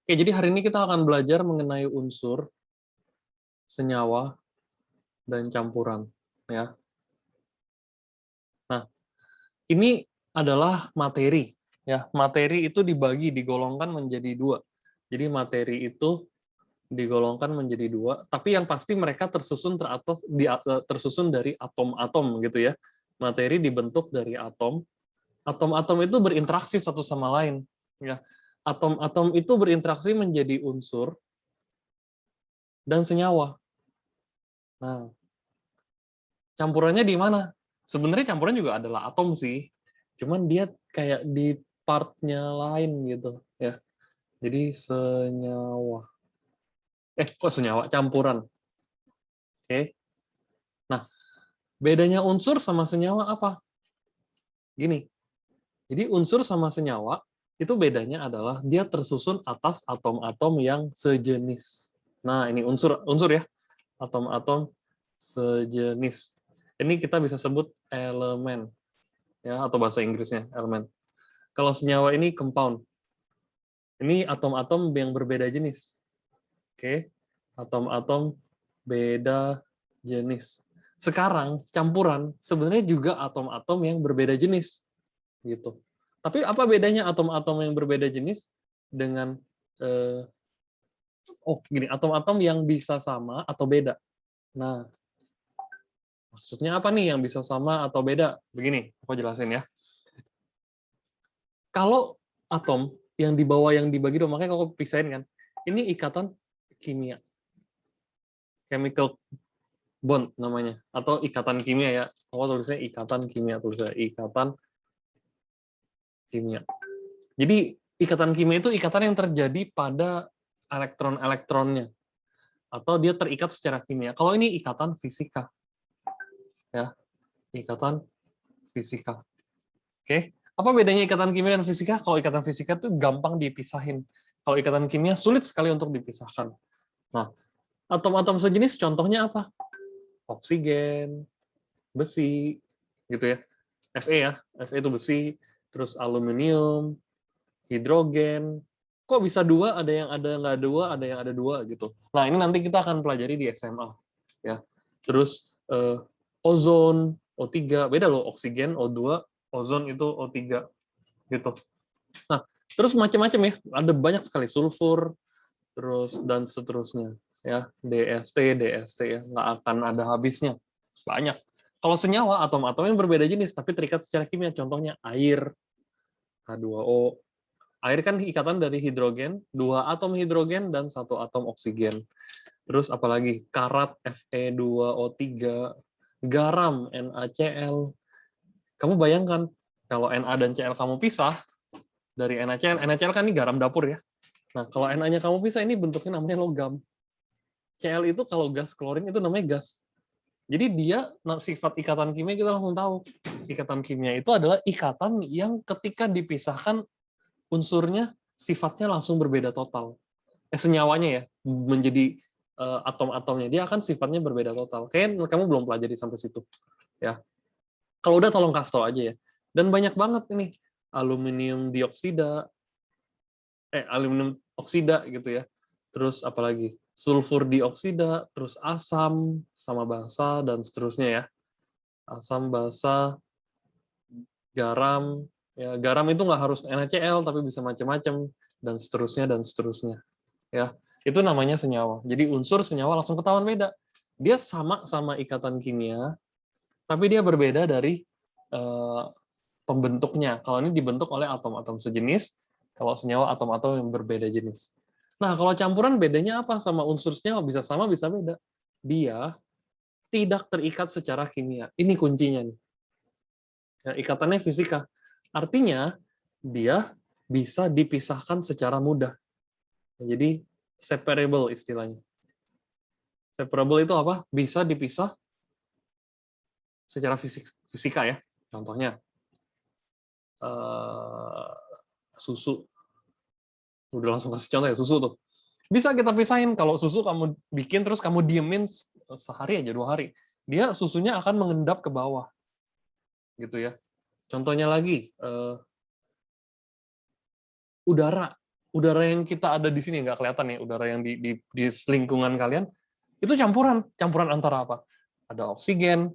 Oke, jadi hari ini kita akan belajar mengenai unsur, senyawa, dan campuran. Ya. Nah, ini adalah materi. Ya, materi itu digolongkan menjadi dua. Jadi materi itu digolongkan menjadi dua, tapi yang pasti mereka tersusun dari atom-atom gitu ya. Materi dibentuk dari atom. Atom-atom itu berinteraksi satu sama lain. Ya, atom-atom itu berinteraksi menjadi unsur dan senyawa. Nah, campurannya di mana? Sebenarnya campuran juga adalah atom sih, cuman dia kayak di partnya lain gitu ya. Jadi senyawa. Kok senyawa? Campuran. Oke. Nah, bedanya unsur sama senyawa apa? Gini. Jadi unsur sama senyawa itu bedanya adalah dia tersusun atas atom-atom yang sejenis. Nah, ini unsur ya. Atom-atom sejenis. Ini kita bisa sebut elemen ya, atau bahasa Inggrisnya elemen. Kalau senyawa ini compound. Ini atom-atom yang berbeda jenis. Oke. Atom-atom beda jenis. Sekarang campuran sebenarnya juga atom-atom yang berbeda jenis gitu. Tapi apa bedanya atom-atom yang berbeda jenis dengan gini, atom-atom yang bisa sama atau beda. Nah, maksudnya apa nih yang bisa sama atau beda? Begini, aku jelasin ya. Kalau atom yang di bawah yang dibagi dua, makanya aku pisahin kan. Ini ikatan kimia. Chemical bond namanya. Atau ikatan kimia ya. Aku tulisnya ikatan kimia. Tulisnya ikatan kimia. Jadi ikatan kimia itu ikatan yang terjadi pada elektron-elektronnya. Atau dia terikat secara kimia. Kalau ini ikatan fisika. Ya, ikatan fisika. Oke. Apa bedanya ikatan kimia dan fisika? Kalau ikatan fisika itu gampang dipisahin. Kalau ikatan kimia sulit sekali untuk dipisahkan. Nah, atom-atom sejenis contohnya apa? Oksigen, besi, gitu ya. Fe ya, Fe itu besi, terus aluminium, hidrogen. Kok bisa dua? Ada yang ada nggak dua, ada yang ada dua gitu. Nah, ini nanti kita akan pelajari di SMA. Ya. Terus ozon, O3, beda loh, oksigen, O2, ozon itu O3 gitu. Nah, terus macam-macam ya, ada banyak sekali sulfur, terus dan seterusnya ya, DST ya, nggak akan ada habisnya, banyak. Kalau senyawa, atom-atom yang berbeda jenis tapi terikat secara kimia, contohnya air, H2O. Air kan ikatan dari hidrogen, 2 atom hidrogen dan 1 atom oksigen. Terus apalagi karat, Fe2O3, garam, NaCl. Kamu bayangkan kalau Na dan Cl kamu pisah dari NaCl, NaCl kan ini garam dapur ya. Nah, kalau Na-nya kamu pisah, ini bentuknya namanya logam. Cl itu kalau gas klorin itu namanya gas. Jadi dia sifat ikatan kimia kita langsung tahu. Ikatan kimia itu adalah ikatan yang ketika dipisahkan unsurnya sifatnya langsung berbeda total. Senyawanya ya, menjadi atom-atomnya dia akan sifatnya berbeda total. Kayaknya kamu belum pelajari sampai situ, ya. Kalau udah tolong kasih tau aja ya. Dan banyak banget ini aluminium dioksida, aluminium oksida gitu ya. Terus apalagi sulfur dioksida, terus asam sama basa dan seterusnya ya. Asam, basa, garam, ya garam itu nggak harus NaCl tapi bisa macam-macam dan seterusnya dan seterusnya. Ya, itu namanya senyawa. Jadi unsur senyawa langsung ketahuan beda. Dia sama ikatan kimia, tapi dia berbeda dari pembentuknya. Kalau ini dibentuk oleh atom-atom sejenis, kalau senyawa atom-atom yang berbeda jenis. Nah, kalau campuran bedanya apa sama unsur senyawa? Bisa sama, bisa beda. Dia tidak terikat secara kimia. Ini kuncinya nih. Ya, ikatannya fisika. Artinya, dia bisa dipisahkan secara mudah. Jadi, separable istilahnya. Separable itu apa? Bisa dipisah secara fisika ya. Contohnya, susu. Udah langsung kasih contoh ya, susu tuh. Bisa kita pisahin, kalau susu kamu bikin terus kamu diemin sehari aja, 2 hari. Dia susunya akan mengendap ke bawah. Gitu ya. Contohnya lagi, udara. udara yang kita ada di sini nggak kelihatan ya, udara yang di lingkungan kalian itu campuran antara apa? Ada oksigen,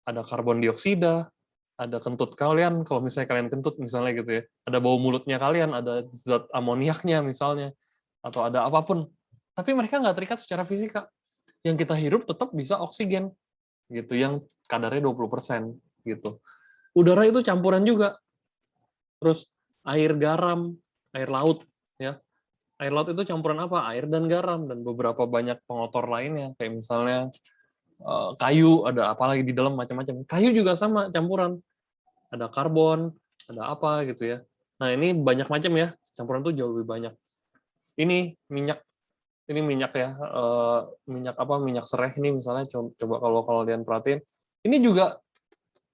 ada karbon dioksida, ada kentut kalian, kalau misalnya kalian kentut misalnya gitu ya, ada bau mulutnya kalian, ada zat amoniaknya misalnya, atau ada apapun. Tapi mereka nggak terikat secara fisika. Yang kita hirup tetap bisa oksigen, gitu, yang kadarnya 20%, gitu. Udara itu campuran juga. Terus air garam, air laut, ya. Air laut itu campuran apa? Air dan garam, dan beberapa banyak pengotor lainnya, kayak misalnya kayu, ada apa lagi di dalam macam-macam. Kayu juga sama, campuran. Ada karbon, ada apa gitu ya. Nah, ini banyak macam ya, campuran itu jauh lebih banyak. Ini minyak ya, minyak apa? Minyak sereh ini misalnya, coba kalau kalian perhatiin, ini juga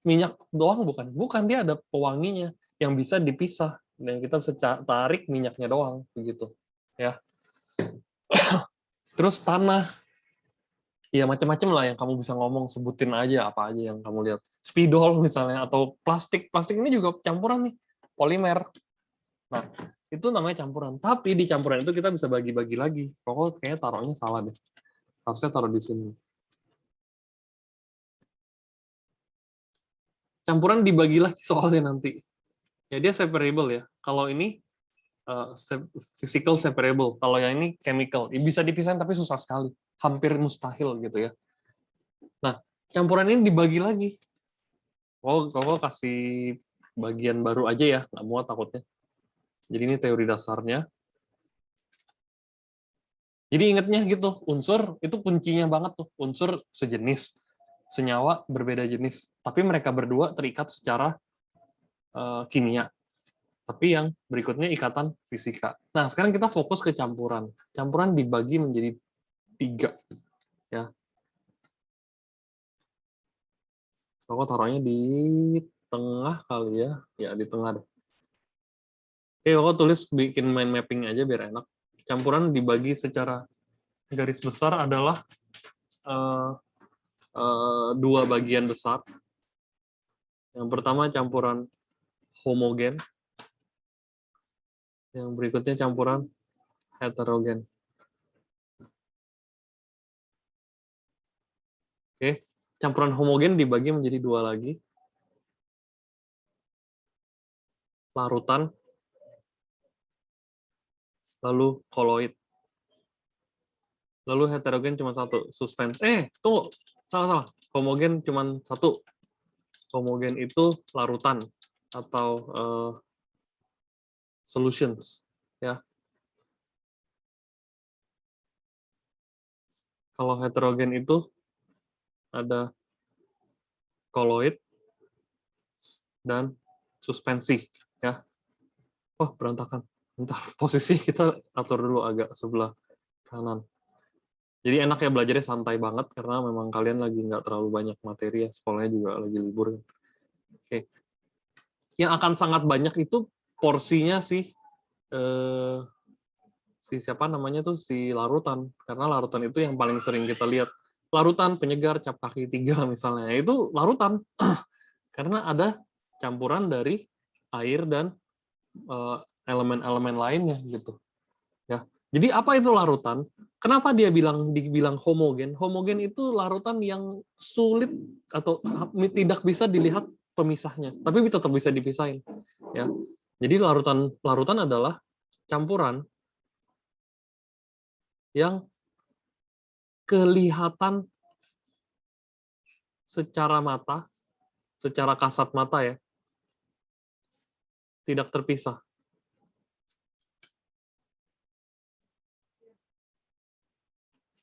minyak doang bukan? Bukan, dia ada pewanginya yang bisa dipisah dan kita bisa tarik minyaknya doang begitu. Ya. Terus tanah, ya macam-macam lah yang kamu bisa ngomong, sebutin aja apa aja yang kamu lihat. Spidol misalnya, atau plastik. Plastik ini juga campuran nih, polimer. Nah, itu namanya campuran. Tapi di campuran itu kita bisa bagi-bagi lagi. Pokoknya kayaknya taruhnya salah deh. Harusnya taruh di sini. Campuran dibagi lagi soalnya nanti. Ya dia separable ya. Kalau ini physical separable. Kalau yang ini chemical. Bisa dipisahin tapi susah sekali. Hampir mustahil gitu ya. Nah, campuran ini dibagi lagi. Kok kasih bagian baru aja ya, nggak muat takutnya. Jadi ini teori dasarnya. Jadi ingatnya gitu, unsur itu kuncinya banget tuh. Unsur sejenis, senyawa berbeda jenis. Tapi mereka berdua terikat secara kimia. Tapi yang berikutnya ikatan fisika. Nah, sekarang kita fokus ke campuran. Campuran dibagi menjadi 3. Ya. Aku taruhnya di tengah kali ya. Ya, di tengah deh. Oke, aku tulis bikin mind mapping aja biar enak. Campuran dibagi secara garis besar adalah 2 bagian besar. Yang pertama campuran homogen. Yang berikutnya campuran heterogen. Oke, campuran homogen dibagi menjadi 2 lagi. Larutan, lalu koloid. Lalu heterogen cuma 1, suspens. Tunggu, salah. Homogen cuma 1. Homogen itu larutan atau solutions, ya. Kalau heterogen itu ada koloid dan suspensi, ya. Oh, berantakan. Bentar, posisi kita atur dulu agak sebelah kanan. Jadi enak ya belajarnya santai banget karena memang kalian lagi nggak terlalu banyak materi ya, sekolahnya juga lagi libur. Oke. Yang akan sangat banyak itu porsinya si siapa namanya tuh, si larutan, karena larutan itu yang paling sering kita lihat. Larutan penyegar cap kaki 3 misalnya, itu larutan karena ada campuran dari air dan elemen-elemen lainnya gitu. Ya. Jadi apa itu larutan? Kenapa dia dibilang homogen? Homogen itu larutan yang sulit atau tidak bisa dilihat pemisahnya, tapi tetap bisa dipisahin. Ya. Jadi larutan adalah campuran yang kelihatan secara mata, secara kasat mata ya, tidak terpisah.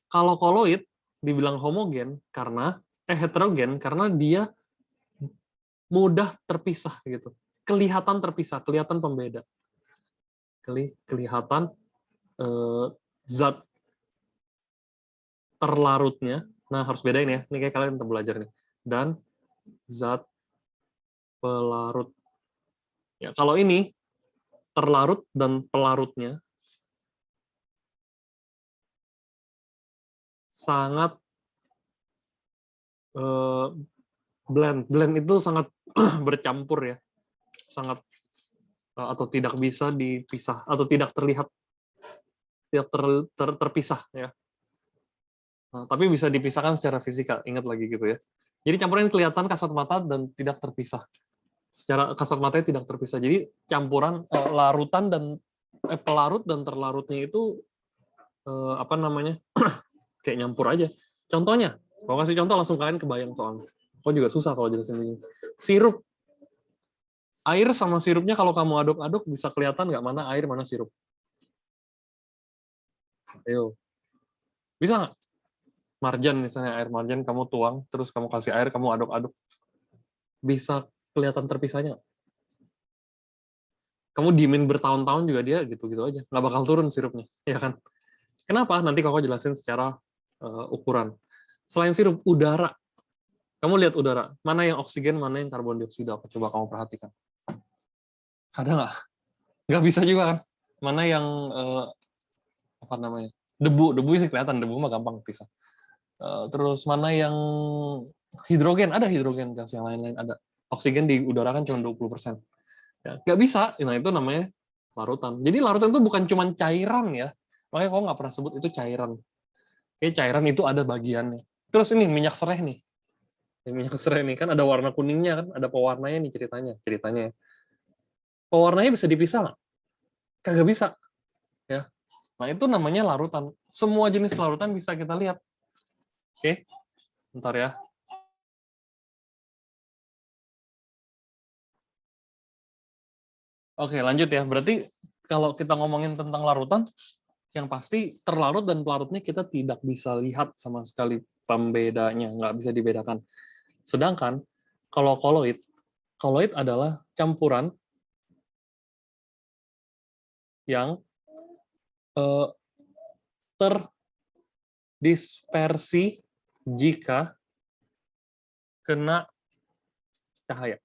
Kalau koloid dibilang homogen karena heterogen karena dia mudah terpisah gitu. Kelihatan terpisah, kelihatan pembeda. Kelihatan zat terlarutnya. Nah, harus bedain ya. Ini kayak kalian tetap belajar nih. Dan zat pelarut. Ya, kalau ini terlarut dan pelarutnya sangat blend itu sangat bercampur ya, sangat atau tidak bisa dipisah atau tidak terlihat terpisah ya. Nah, tapi bisa dipisahkan secara fisika, ingat lagi gitu ya. Jadi campuran kelihatan kasat mata dan tidak terpisah. Secara kasat matanya tidak terpisah. Jadi campuran larutan dan pelarut dan terlarutnya itu apa namanya? Kayak nyampur aja. Contohnya, kalau kasih contoh langsung kalian kebayang soalnya. Kok juga susah kalau jelasin begini. Sirup. Air sama sirupnya kalau kamu aduk-aduk bisa kelihatan nggak mana air, mana sirup? Ayo. Bisa nggak? Marjan misalnya, air marjan kamu tuang, terus kamu kasih air, kamu aduk-aduk. Bisa kelihatan terpisahnya? Kamu diemin bertahun-tahun juga dia gitu-gitu aja. Nggak bakal turun sirupnya. Ya kan? Kenapa? Nanti kakak jelasin secara ukuran. Selain sirup, udara. Kamu lihat udara. Mana yang oksigen, mana yang karbon dioksida. Coba kamu perhatikan. Ada nggak? Nggak bisa juga kan? Mana yang apa namanya? Debu sih kelihatan. Debu mah gampang pisah. Terus mana yang hidrogen? Ada hidrogen gas, yang lain-lain ada. Oksigen di udara kan cuma 20%. Ya, nggak bisa. Nah, itu namanya larutan. Jadi larutan itu bukan cuma cairan ya. Makanya kok nggak pernah sebut itu cairan. Oke, cairan itu ada bagiannya. Terus ini minyak serai nih. Minyak serai nih kan ada warna kuningnya kan, ada pewarnanya nih ceritanya. Pewarnanya bisa dipisah nggak? Kagak bisa. Ya. Nah, itu namanya larutan. Semua jenis larutan bisa kita lihat. Oke, bentar ya. Oke, lanjut ya. Berarti kalau kita ngomongin tentang larutan, yang pasti terlarut dan pelarutnya kita tidak bisa lihat sama sekali pembedanya, nggak bisa dibedakan. Sedangkan kalau koloid adalah campuran yang terdispersi jika kena cahaya.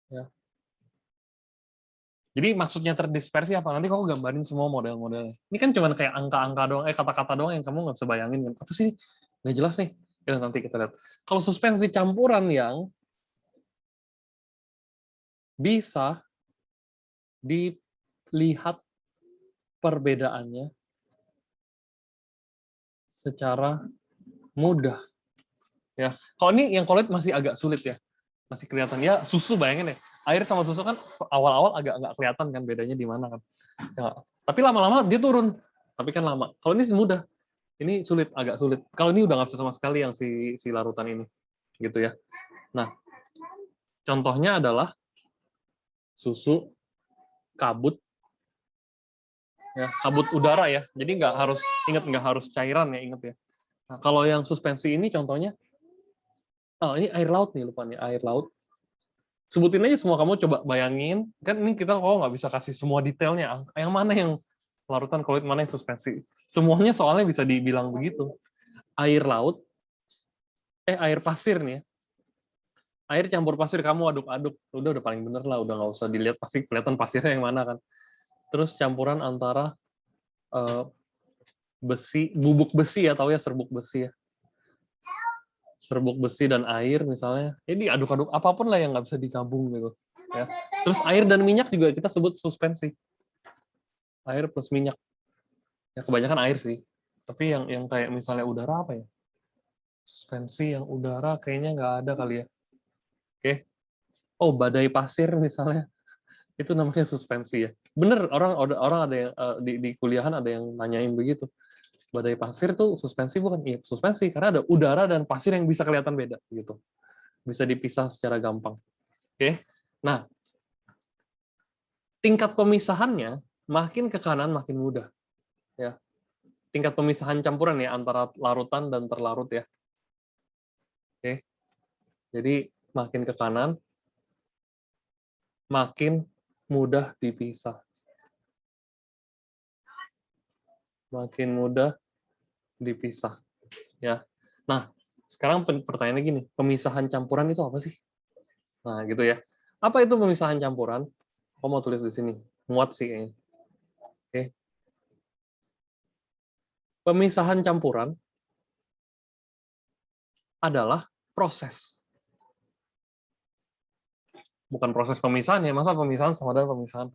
Ya. Jadi maksudnya terdispersi apa? Nanti kau gambarin semua model-modelnya. Ini kan cuma kayak angka-angka doang, kata-kata doang yang kamu nggak bisa bayangin kan. Apa sih? Nggak jelas nih. Ya, nanti kita lihat. Kalau suspensi campuran yang bisa dilihat perbedaannya secara mudah. Ya, kalau ini yang koloid masih agak sulit ya, masih kelihatan ya. Susu bayangin ya, air sama susu kan awal-awal agak nggak kelihatan kan bedanya di mana kan. Ya, tapi lama-lama dia turun. Tapi kan lama. Kalau ini mudah, ini sulit, agak sulit. Kalau ini udah nggak bisa sama sekali yang si larutan ini, gitu ya. Nah, contohnya adalah susu kabut, ya kabut udara ya. Jadi nggak harus cairan ya, ingat ya. Nah, kalau yang suspensi ini contohnya, oh ini air laut nih, lupa nih, air laut. Sebutin aja semua, kamu coba bayangin, kan ini kita nggak bisa kasih semua detailnya, yang mana yang larutan koloid, mana yang suspensi. Semuanya soalnya bisa dibilang begitu. Air laut, air pasir nih ya. Air campur pasir, kamu aduk-aduk, udah paling bener lah, udah nggak usah dilihat, pasti kelihatan pasirnya yang mana kan. Terus campuran antara besi, bubuk besi ya, tahu ya serbuk besi ya. Serbuk besi dan air misalnya, ini aduk-aduk apapun lah yang nggak bisa digabung gitu ya. Terus air dan minyak juga kita sebut suspensi, air plus minyak ya, kebanyakan air sih, tapi yang kayak misalnya udara apa ya, suspensi yang udara kayaknya nggak ada kali ya. Oke, oh badai pasir misalnya, itu namanya suspensi ya, bener. Orang ada yang di kuliahan ada yang nanyain begitu, badai pasir tuh suspensi bukan? Iya suspensi, karena ada udara dan pasir yang bisa kelihatan beda gitu, bisa dipisah secara gampang. Oke, nah tingkat pemisahannya makin ke kanan makin mudah ya. Tingkat pemisahan campuran ya antara larutan dan terlarut ya. Oke. Jadi makin ke kanan makin mudah dipisah. Makin mudah dipisah ya. Nah, sekarang pertanyaannya gini, pemisahan campuran itu apa sih? Nah, gitu ya. Apa itu pemisahan campuran? Aku mau tulis di sini. Muat sih kayaknya. Oke. Pemisahan campuran adalah proses. Bukan proses pemisahan ya, masa pemisahan sama dengan pemisahan.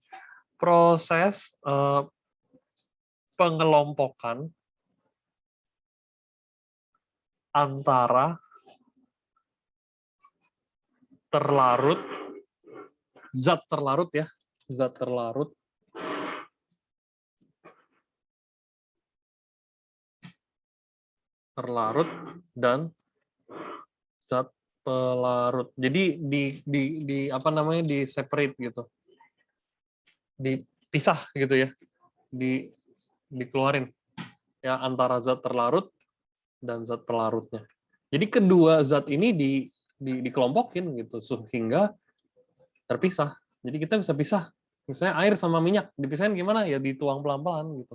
Proses pengelompokan antara terlarut, zat terlarut ya, zat terlarut dan zat pelarut. Jadi di apa namanya, di separate gitu, dipisah gitu ya, dikeluarin ya antara zat terlarut dan zat pelarutnya. Jadi kedua zat ini dikelompokin gitu sehingga terpisah. Jadi kita bisa pisah. Misalnya air sama minyak dipisahin gimana ya, dituang pelan-pelan gitu.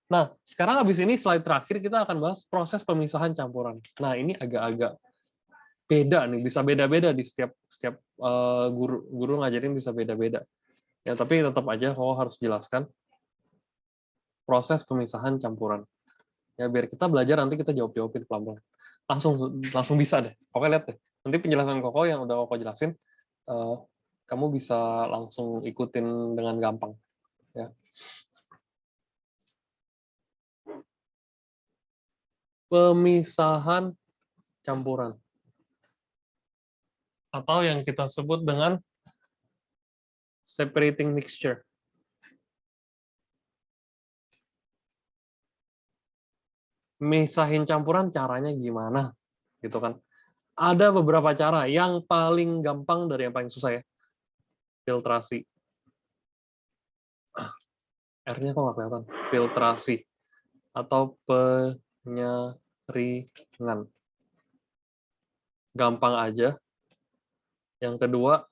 Nah, sekarang habis ini slide terakhir kita akan bahas proses pemisahan campuran. Nah, ini agak-agak beda nih, bisa beda-beda di setiap guru ngajarin bisa beda-beda. Ya, tapi tetap aja kau harus jelaskan proses pemisahan campuran. Ya, biar kita belajar nanti kita jawab-jawabin pelan-pelan. Langsung bisa deh. Pokoknya lihat deh. Nanti penjelasan Koko yang udah Koko jelasin, kamu bisa langsung ikutin dengan gampang. Ya. Pemisahan campuran. Atau yang kita sebut dengan separating mixture. Misahin campuran caranya gimana? Gitu kan. Ada beberapa cara. Yang paling gampang dari yang paling susah ya. Filtrasi. R-nya kok nggak kelihatan. Filtrasi. Atau penyaringan. Gampang aja. Yang kedua,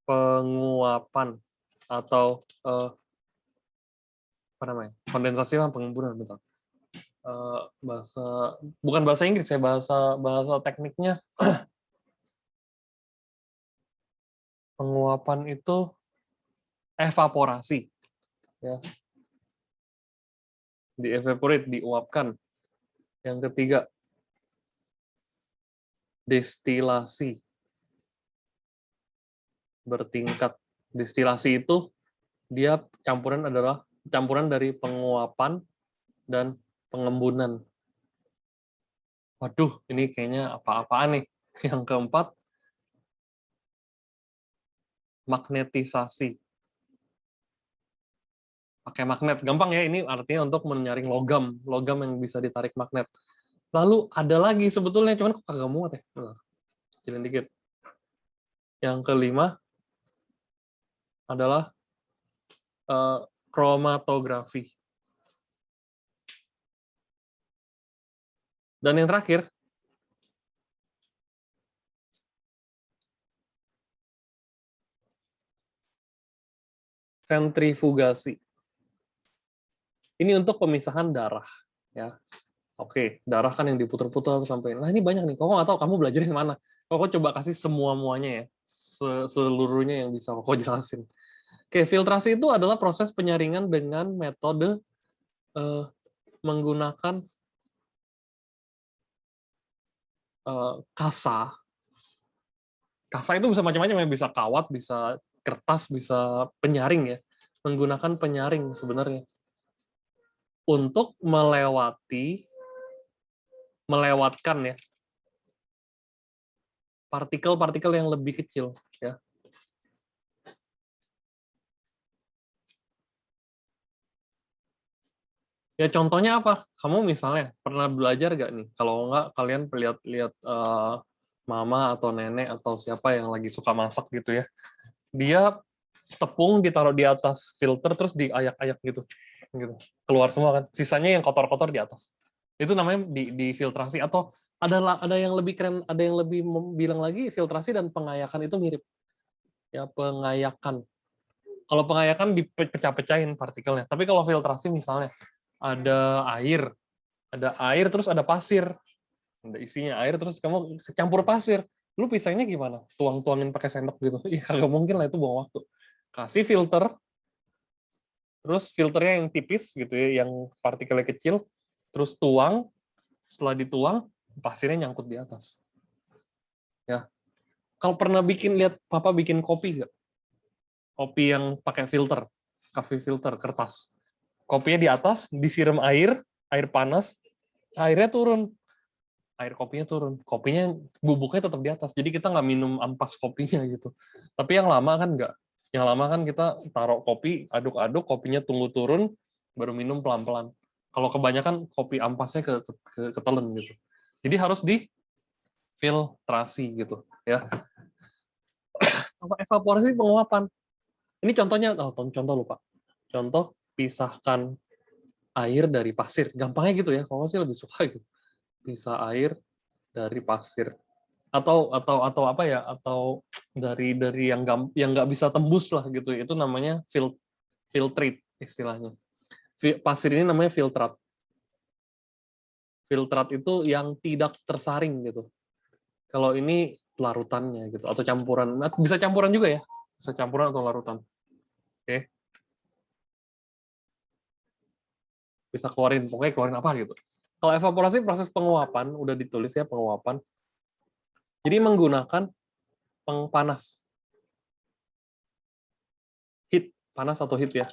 penguapan. Atau apa namanya? Kondensasi sama pengemburan. Betul. Bukan bahasa Inggris ya, bahasa tekniknya. Penguapan itu evaporasi, ya, di-evaporate, diuapkan. Yang ketiga, destilasi, bertingkat. Destilasi itu dia campuran dari penguapan dan pengembunan. Waduh, ini kayaknya apa-apaan nih. Yang keempat, magnetisasi. Pakai magnet, gampang ya, ini artinya untuk menyaring logam yang bisa ditarik magnet. Lalu ada lagi sebetulnya, cuman kok kagak muat ya. Kecilin dikit. Yang kelima adalah kromatografi. Dan yang terakhir, sentrifugasi. Ini untuk pemisahan darah, ya. Oke, darah kan yang diputar-putar sampai. Nah, ini banyak nih. Kok nggak tahu kamu belajarin mana? Kok coba kasih semua-muanya ya, seluruhnya yang bisa kok jelasin. Oke, filtrasi itu adalah proses penyaringan dengan metode menggunakan kasa. Kasa itu bisa macam-macam ya, bisa kawat, bisa kertas, bisa penyaring ya. Menggunakan penyaring sebenarnya untuk melewatkan ya partikel-partikel yang lebih kecil ya. Ya contohnya apa? Kamu misalnya pernah belajar gak nih? Kalau enggak kalian lihat mama atau nenek atau siapa yang lagi suka masak gitu ya. Dia tepung ditaruh di atas filter terus diayak-ayak gitu. Keluar semua kan. Sisanya yang kotor-kotor di atas. Itu namanya difiltrasi. Atau ada yang lebih keren, ada yang lebih bilang lagi filtrasi dan pengayakan itu mirip. Ya, pengayakan. Kalau pengayakan dipecah-pecahin partikelnya. Tapi kalau filtrasi misalnya ada air terus ada pasir, ada isinya air terus kamu campur pasir, lu pisahnya gimana? Tuangin pakai sendok gitu? Iya kagak mungkin lah, itu buang waktu. Kasih filter, terus filternya yang tipis gitu ya, yang partikelnya kecil, terus tuang, setelah dituang pasirnya nyangkut di atas. Ya, kalau pernah lihat papa bikin kopi nggak? Kopi yang pakai filter, coffee filter kertas. Kopinya di atas, disiram air panas, airnya turun. Air kopinya turun. Kopinya, bubuknya tetap di atas. Jadi kita nggak minum ampas kopinya gitu. Tapi yang lama kan nggak. Yang lama kan kita taruh kopi, aduk-aduk, kopinya tunggu turun, baru minum pelan-pelan. Kalau kebanyakan kopi ampasnya ketelen gitu. Jadi harus difiltrasi gitu ya. Apa evaporasi penguapan? Ini contohnya, contoh lupa. Contoh pisahkan air dari pasir. Gampangnya gitu ya. Kalau sih lebih suka gitu. Pisah air dari pasir. Atau apa ya? Atau dari yang nggak bisa tembus lah gitu. Itu namanya filtrate istilahnya. Pasir ini namanya filtrat. Filtrat itu yang tidak tersaring gitu. Kalau ini larutannya gitu atau campuran. Bisa campuran juga ya. Bisa campuran atau larutan. Oke. Bisa keluarin, pokoknya keluarin apa gitu. Kalau evaporasi proses penguapan, udah ditulis ya penguapan. Jadi menggunakan pengpanas. Heat, panas atau heat ya.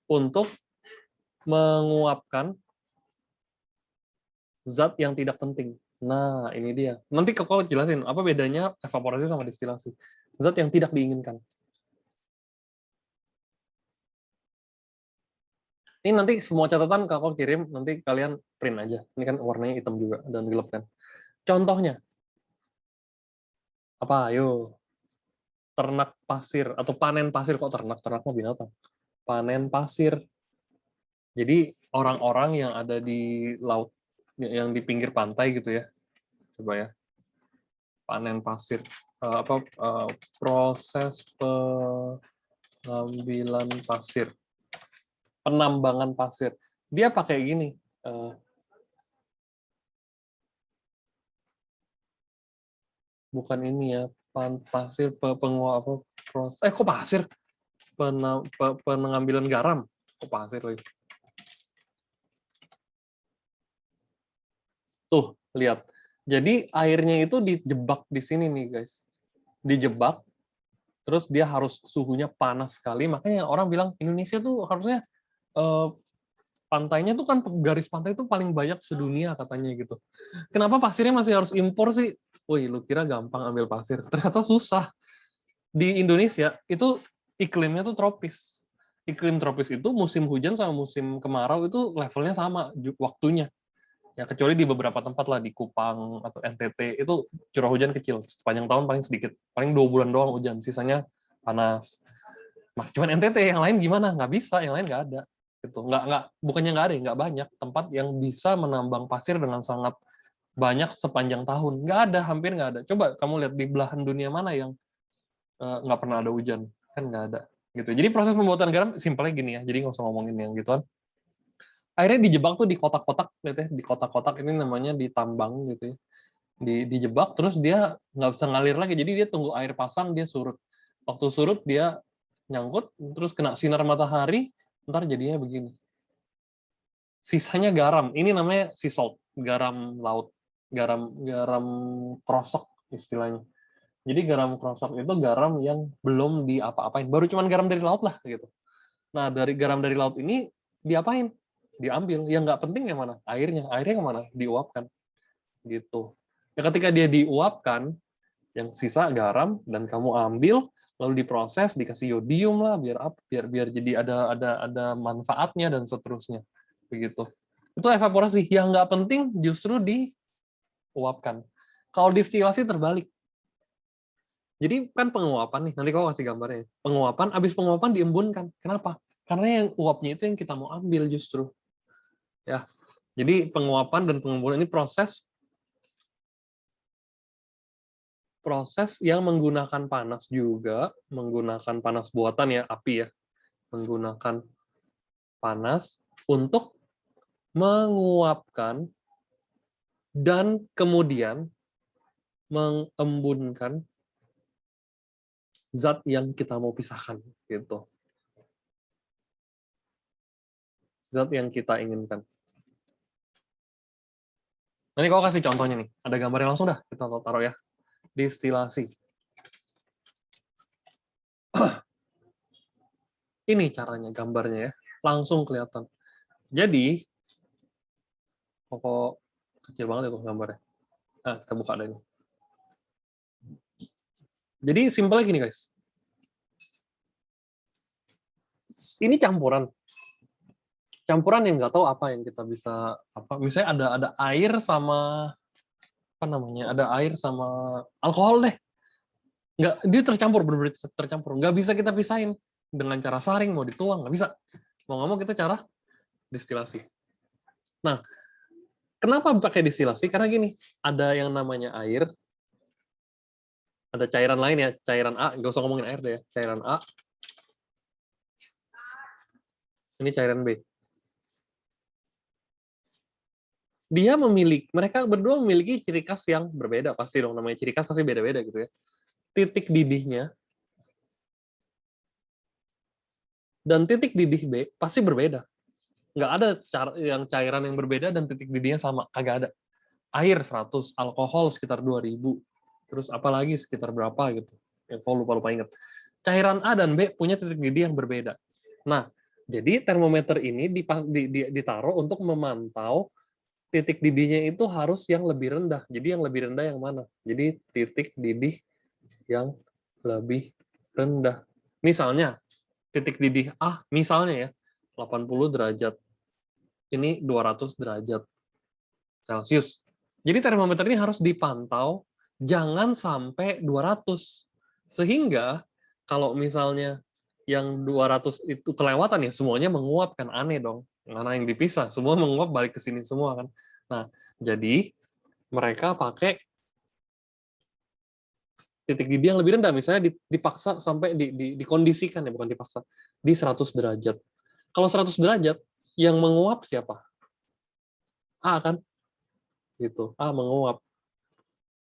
Untuk menguapkan zat yang tidak penting. Nah, ini dia. Nanti kau jelasin, apa bedanya evaporasi sama destilasi. Zat yang tidak diinginkan. Ini nanti semua catatan kakak kirim, nanti kalian print aja. Ini kan warnanya hitam juga, dan gelap kan. Contohnya, apa? Ayo. Ternak pasir, atau panen pasir. Kok ternak? Ternak mah binatang. Panen pasir. Jadi orang-orang yang ada di laut, yang di pinggir pantai gitu ya, coba ya, panen pasir, proses pengambilan pasir, penambangan pasir. Dia pakai gini, bukan ini ya, pasir penguap proses, kok pasir, pengambilan garam, kok pasir lagi. Tuh, lihat. Jadi airnya itu dijebak di sini nih, guys. Dijebak, terus dia harus suhunya panas sekali. Makanya orang bilang Indonesia tuh harusnya pantainya tuh kan garis pantai itu paling banyak sedunia katanya gitu. Kenapa pasirnya masih harus impor sih? Wih, lu kira gampang ambil pasir. Ternyata susah. Di Indonesia itu iklimnya tuh tropis. Iklim tropis itu musim hujan sama musim kemarau itu levelnya sama waktunya. Ya kecuali di beberapa tempat lah di Kupang atau NTT itu curah hujan kecil, sepanjang tahun paling sedikit, paling 2 bulan doang hujan, sisanya panas. Nah, cuman NTT yang lain gimana? Nggak bisa, yang lain nggak ada. Gitu. Bukannya nggak ada, nggak banyak tempat yang bisa menambang pasir dengan sangat banyak sepanjang tahun. Nggak ada, hampir nggak ada. Coba kamu lihat di belahan dunia mana yang nggak pernah ada hujan, kan nggak ada. Gitu. Jadi proses pembuatan garam simpelnya gini ya. Jadi nggak usah ngomongin yang gituan. Akhirnya dijebak tuh di kotak-kotak, gitu ya. Di kotak-kotak ini namanya ditambang gitu ya. Dijebak terus dia nggak bisa ngalir lagi. Jadi dia tunggu air pasang dia surut. Waktu surut dia nyangkut terus kena sinar matahari, ntar jadinya begini. Sisanya garam. Ini namanya sea salt, garam laut. Garam garam krosok istilahnya. Jadi garam krosok itu garam yang belum diapa-apain. Baru cuman garam dari laut lah gitu. Nah, dari garam dari laut ini diapain? Diambil. Yang nggak penting yang mana? Airnya. Airnya yang mana? Diuapkan. Gitu. Ya, ketika dia diuapkan, yang sisa garam dan kamu ambil, lalu diproses, dikasih yodium lah, biar jadi ada manfaatnya dan seterusnya. Begitu. Itu evaporasi. Yang nggak penting justru diuapkan. Kalau distilasi terbalik. Jadi kan penguapan nih, nanti kau kasih gambarnya. Penguapan, habis penguapan diembunkan. Kenapa? Karena yang uapnya itu yang kita mau ambil justru. Ya. Jadi penguapan dan pengembunan ini proses yang menggunakan panas juga, menggunakan panas buatan ya, api ya. Menggunakan panas untuk menguapkan dan kemudian mengembunkan zat yang kita mau pisahkan gitu. Zat yang kita inginkan. Nanti kau kasih contohnya nih. Ada gambarnya langsung dah, kita taruh ya. Distilasi. Ini caranya, gambarnya ya. Langsung kelihatan. Jadi, kok kecil banget itu gambarnya. Nah, kita buka deh. Jadi, simpelnya gini, guys. Ini campuran. Campuran yang nggak tahu apa yang kita bisa, misalnya ada air sama, apa namanya, ada air sama alkohol deh. Nggak, dia tercampur, benar-benar tercampur. Nggak bisa kita pisahin dengan cara saring, mau dituang, nggak bisa. Mau nggak mau kita cara distilasi. Nah, kenapa pakai distilasi? Karena gini, ada yang namanya air, ada cairan lain ya, cairan A, nggak usah ngomongin air deh ya, cairan A, ini cairan B. Mereka berdua memiliki ciri khas yang berbeda, pasti dong, namanya ciri khas pasti beda-beda gitu ya. Titik didihnya dan titik didih B pasti berbeda. Nggak ada yang cairan yang berbeda dan titik didihnya sama, kagak ada. Air 100, alkohol sekitar 2000, terus apalagi sekitar berapa gitu. Yang lupa ingat. Cairan A dan B punya titik didih yang berbeda. Nah, jadi termometer ini ditaruh untuk memantau titik didihnya itu harus yang lebih rendah. Jadi yang lebih rendah yang mana? Jadi titik didih yang lebih rendah. Misalnya, titik didih A, misalnya ya, 80 derajat. Ini 200 derajat Celcius. Jadi termometer ini harus dipantau, jangan sampai 200. Sehingga, kalau misalnya yang 200 itu kelewatan ya, semuanya menguap, kan aneh dong. Mana yang dipisah, semua menguap balik ke sini semua kan. Nah, jadi mereka pakai titik didih yang lebih rendah, misalnya dipaksa sampai dikondisikan ya, bukan dipaksa, di 100 derajat. Kalau 100 derajat, yang menguap siapa? A kan? Gitu. A menguap.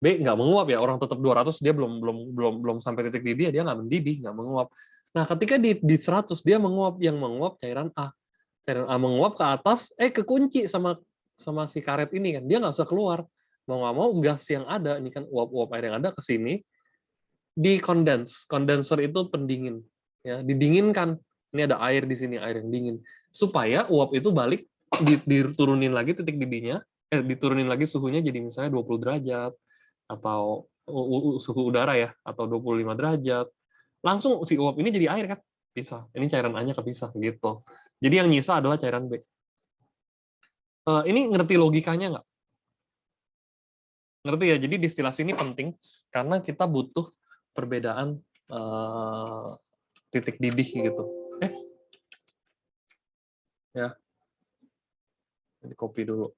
B nggak menguap ya, orang tetap 200, dia belum sampai titik didih, dia nggak mendidih, nggak menguap. Nah, ketika di 100 dia menguap, yang menguap cairan A. Cairan A menguap ke atas, kekunci sama si karet ini kan, dia nggak bisa keluar. Mau nggak mau gas yang ada, ini kan uap-uap air yang ada ke sini, dikondens. Kondenser itu pendingin, ya, didinginkan. Ini ada air di sini, air yang dingin, supaya uap itu balik, diturunin lagi titik didihnya, diturunin lagi suhunya jadi misalnya 20 derajat atau suhu udara ya, atau 25 derajat. Langsung si uap ini jadi air kan, pisah. Ini cairan A-nya kepisah gitu. Jadi yang nyisa adalah cairan B. Ini ngerti logikanya nggak? Ngerti ya? Jadi distilasi ini penting karena kita butuh perbedaan titik didih gitu. Ya, ini kopi dulu.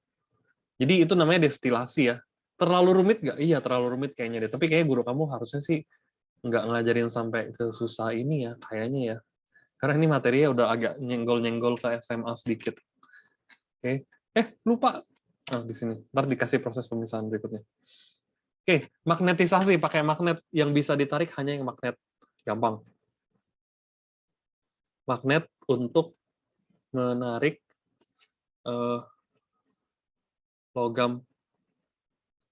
Jadi itu namanya destilasi ya. Terlalu rumit nggak? Iya, terlalu rumit kayaknya deh. Tapi kayaknya guru kamu harusnya sih nggak ngajarin sampai ke susah ini ya, kayaknya ya. Karena ini materinya udah agak nyenggol-nyenggol ke SMA sedikit. Oke. Lupa. Di sini. Ntar dikasih proses pemisahan berikutnya. Oke, magnetisasi. Pakai magnet yang bisa ditarik hanya yang magnet. Gampang. Magnet untuk menarik logam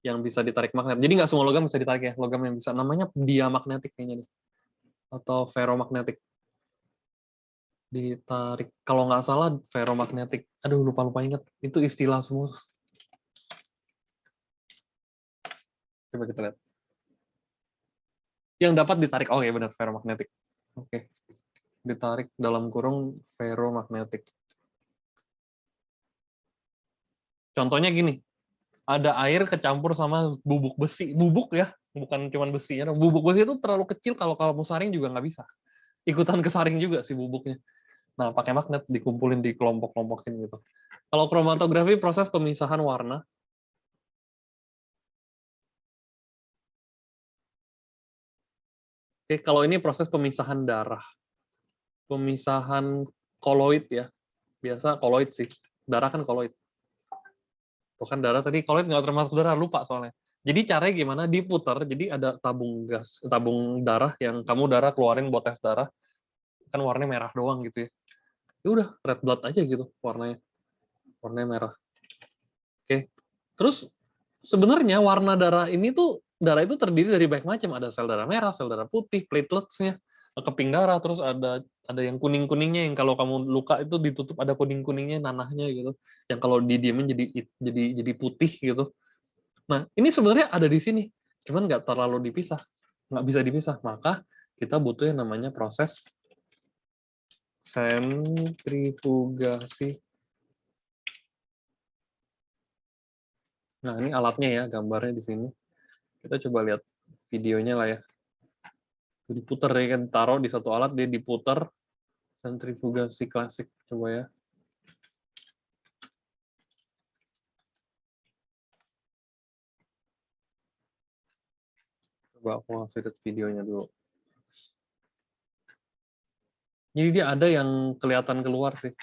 yang bisa ditarik magnet. Jadi nggak semua logam bisa ditarik ya. Logam yang bisa. Namanya diamagnetik kayaknya nih. Atau ferromagnetik. Ditarik. Kalau nggak salah ferromagnetik. Aduh, lupa ingat. Itu istilah semua. Coba kita lihat. Yang dapat ditarik. Oh ya benar, ferromagnetik. Oke. Ditarik dalam kurung ferromagnetik. Contohnya gini. Ada air kecampur sama bubuk besi. Bubuk ya, bukan cuma besi. Ya. Bubuk besi itu terlalu kecil, kalau mau saring juga nggak bisa. Ikutan kesaring juga si bubuknya. Nah, pakai magnet dikumpulin, di kelompok-kelompokin gitu. Kalau kromatografi, proses pemisahan warna. Oke, kalau ini proses pemisahan darah. Pemisahan koloid ya. Biasa koloid sih. Darah kan koloid. Tuh kan darah tadi, koloid nggak termasuk darah, lupa soalnya. Jadi caranya gimana? Diputar, jadi ada tabung gas, tabung darah yang kamu keluarin buat tes darah. Kan warnanya merah doang gitu ya. Ya udah, red blood aja gitu warnanya. Warnanya merah. Oke. Terus sebenarnya warna darah ini tuh, darah itu terdiri dari banyak macam. Ada sel darah merah, sel darah putih, platelets-nya. keping darah, terus ada yang kuning-kuningnya yang kalau kamu luka itu ditutup ada kuning-kuningnya nanahnya gitu. Yang kalau didiemin jadi putih gitu. Nah, ini sebenarnya ada di sini, cuman nggak terlalu dipisah, nggak bisa dipisah. Maka kita butuh yang namanya proses sentrifugasi. Nah, ini alatnya ya, gambarnya di sini. Kita coba lihat videonya lah ya. Diputar ya kan, taruh di satu alat, dia diputar, sentrifugasi klasik. Coba ya. Coba aku kasih lihat videonya dulu. Jadi dia ada yang kelihatan keluar sih.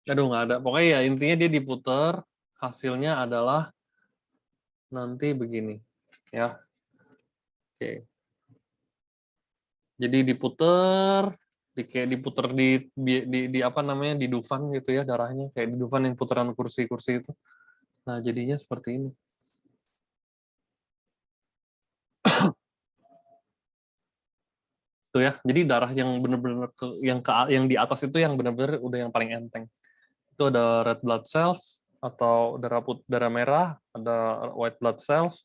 Aduh, nggak ada. Pokoknya ya intinya dia diputar, hasilnya adalah nanti begini. Ya, oke. Jadi diputar, kayak diputar di apa namanya, di Dufan gitu ya darahnya, kayak di Dufan yang putaran kursi-kursi itu. Nah, jadinya seperti ini. Tuh ya. Jadi darah yang benar-benar yang di atas itu yang benar-benar udah yang paling enteng. Itu ada red blood cells atau darah merah, ada white blood cells,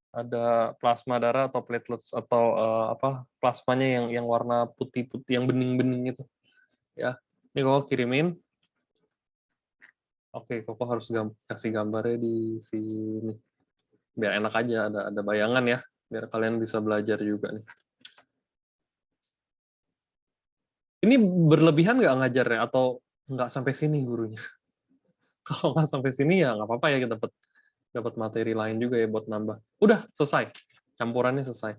ada plasma darah atau platelets atau apa plasmanya yang warna putih-putih yang bening-bening itu. Ya. Ini kok kirimin. Oke, Koko harus kasih gambarnya di sini. Biar enak aja, ada bayangan ya. Biar kalian bisa belajar juga nih. Ini berlebihan nggak ngajarnya? Atau nggak sampai sini gurunya? Kalau nggak sampai sini ya nggak apa-apa ya, kita dapat materi lain juga ya buat nambah. Udah, selesai. Campurannya selesai.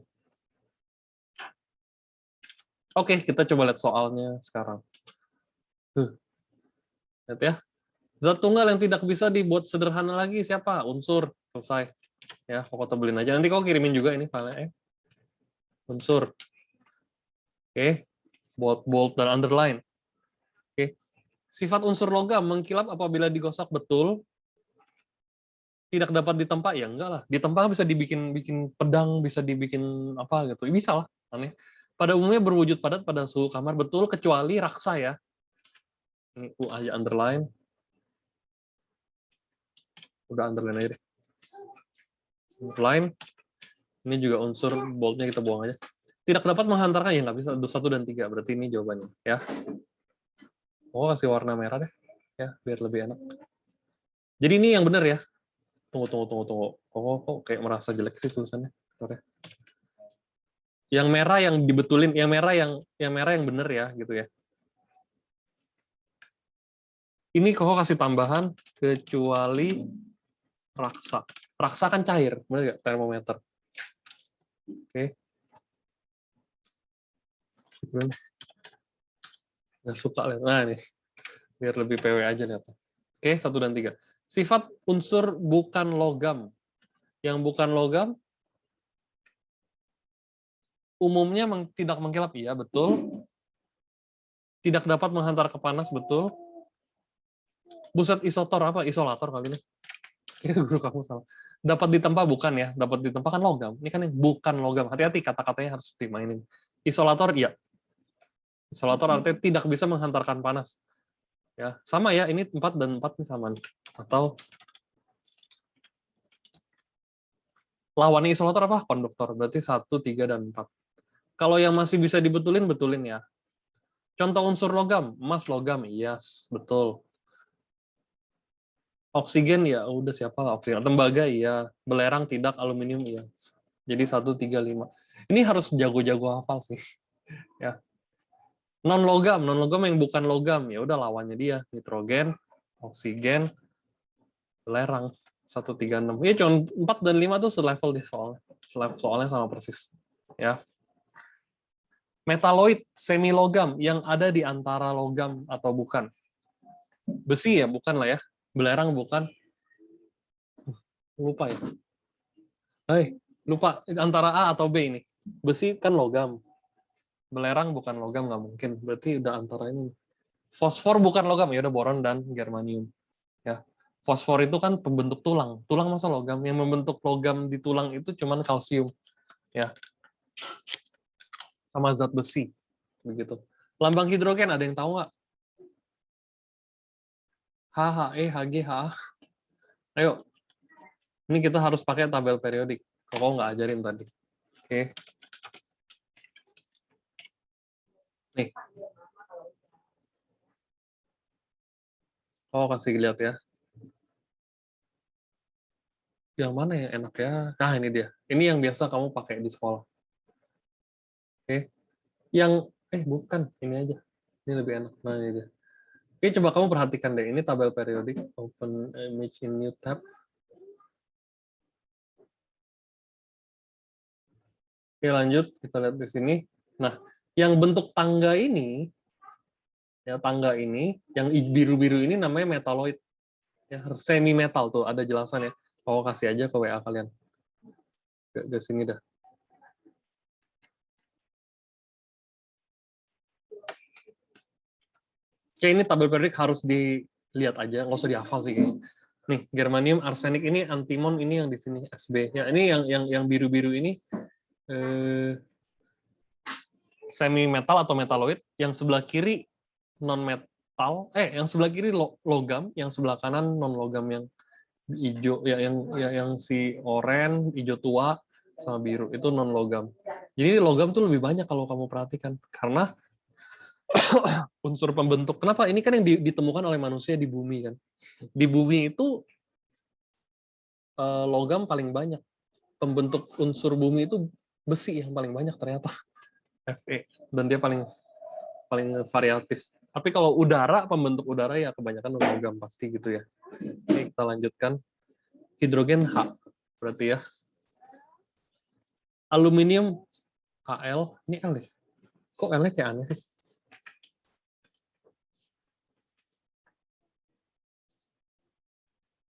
Oke, kita coba lihat soalnya sekarang. Lihat ya. Zat tunggal yang tidak bisa dibuat sederhana lagi siapa? Unsur. Selesai. Ya, Koko tebelin aja. Nanti kok kirimin juga ini filenya. Unsur. Oke. Bold dan underline. Oke. Sifat unsur logam mengkilap apabila digosok betul. Tidak dapat ditempa ya enggak lah. Ditempa bisa dibikin pedang, bisa dibikin apa gitu. Bisa lah. Aneh. Pada umumnya berwujud padat pada suhu kamar betul kecuali raksa ya. Ini U aja underline. Udah underline aja deh. Underline. Ini juga unsur boldnya kita buang aja. Tidak dapat menghantarkan ya nggak bisa. 1 dan 3 berarti ini jawabannya ya. Oh, kasih warna merah deh ya biar lebih enak. Jadi ini yang benar ya. Tunggu. Kok kayak merasa jelek sih tulisannya. Sorry. Yang merah yang dibetulin, yang merah yang benar ya gitu ya. Ini kok kasih tambahan kecuali raksa. Raksa kan cair, benar nggak? Termometer. Oke. Nggak suka lihat. Nah ini, biar lebih PW aja lihat. Oke, 1 dan 3. Sifat unsur bukan logam. Yang bukan logam umumnya tidak mengkilap, iya betul. Tidak dapat menghantar ke panas, betul. Buset, isolator apa? Isolator kali ini. Itu guru kamu salah. Dapat ditempa bukan ya? Dapat ditempa kan logam. Ini kan yang bukan logam. Hati-hati kata-katanya harus dimainin. Isolator iya. Isolator artinya tidak bisa menghantarkan panas. Ya, sama ya. Ini 4 dan 4 ini sama. Atau lawannya isolator apa? Konduktor. Berarti 1, 3 dan 4. Kalau yang masih bisa dibetulin, betulin ya. Contoh unsur logam, emas logam, yes, betul. Oksigen ya udah siapa lah oksigen. Tembaga iya, belerang tidak, aluminium iya. Jadi 1, 3, 5. Ini harus jago-jago hafal sih. Ya. Non logam yang bukan logam ya udah lawannya dia, nitrogen, oksigen, belerang. 1, 3, 6. Ya cuma 4 dan 5 tuh selevel deh soalnya. Soalnya sama persis. Ya. Metaloid semi logam yang ada di antara logam atau bukan. Besi ya, bukan lah ya. Belerang bukan. Lupa ya. Lupa antara A atau B ini. Besi kan logam. Belerang bukan logam, nggak mungkin. Berarti udah antara ini. Fosfor bukan logam, ya udah boron dan germanium. Ya. Fosfor itu kan pembentuk tulang. Tulang masa logam? Yang membentuk logam di tulang itu cuman kalsium. Ya. Sama zat besi. Begitu. Lambang hidrogen ada yang tahu nggak? HHE, HG, HA. Ayo. Ini kita harus pakai tabel periodik. Kok nggak ajarin tadi. Oke. Nih. Oh, kasih lihat ya. Yang mana yang enak ya? Nah, ini dia. Ini yang biasa kamu pakai di sekolah. Oke. Yang, bukan. Ini aja. Ini lebih enak. Nah, ini dia. Oke, coba kamu perhatikan deh. Ini tabel periodik. Open image in new tab. Oke, lanjut. Kita lihat di sini. Nah, yang bentuk tangga ini, ya tangga ini, yang biru-biru ini namanya metaloid. Ya, semi metal tuh, ada jelasan ya. Oh, kasih aja ke WA kalian. Ke sini dah. Oke, ini tabel periodik harus dilihat aja, nggak usah dihafal sih. Nih, germanium, arsenik ini, antimon ini yang di sini SB. Ya, ini yang biru-biru ini semi metal atau metaloid, yang sebelah kiri non metal, yang sebelah kiri logam, yang sebelah kanan non logam, yang hijau ya, yang si oranye, hijau tua sama biru itu non logam. Jadi logam tuh lebih banyak kalau kamu perhatikan karena unsur pembentuk. Kenapa? Ini kan yang ditemukan oleh manusia di bumi kan. Di bumi itu logam paling banyak. Pembentuk unsur bumi itu besi yang paling banyak ternyata. Fe, dan dia paling variatif. Tapi kalau udara, pembentuk udara ya kebanyakan logam pasti gitu ya. Oke, kita lanjutkan. Hidrogen H berarti ya. Aluminium Al, ini L ya? Kok L-nya kayak aneh sih?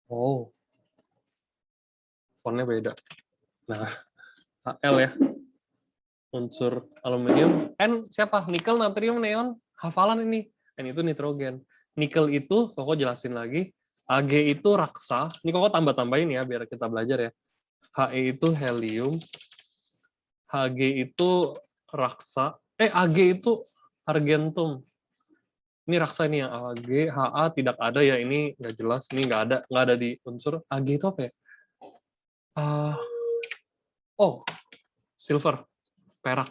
Oh, fontnya beda. Nah, Al ya, unsur aluminium. N siapa? Nikel, natrium, neon. Hafalan ini. N itu nitrogen. Nikel itu, Koko jelasin lagi. Ag itu raksa. Ini Koko tambah-tambahin ya, biar kita belajar ya. He itu helium. Hg itu raksa. Ag itu argentum. Ini raksa ini yang Ag, Ha tidak ada ya, ini nggak jelas, ini nggak ada di unsur. Ag itu apa ya? Oh, silver, perak.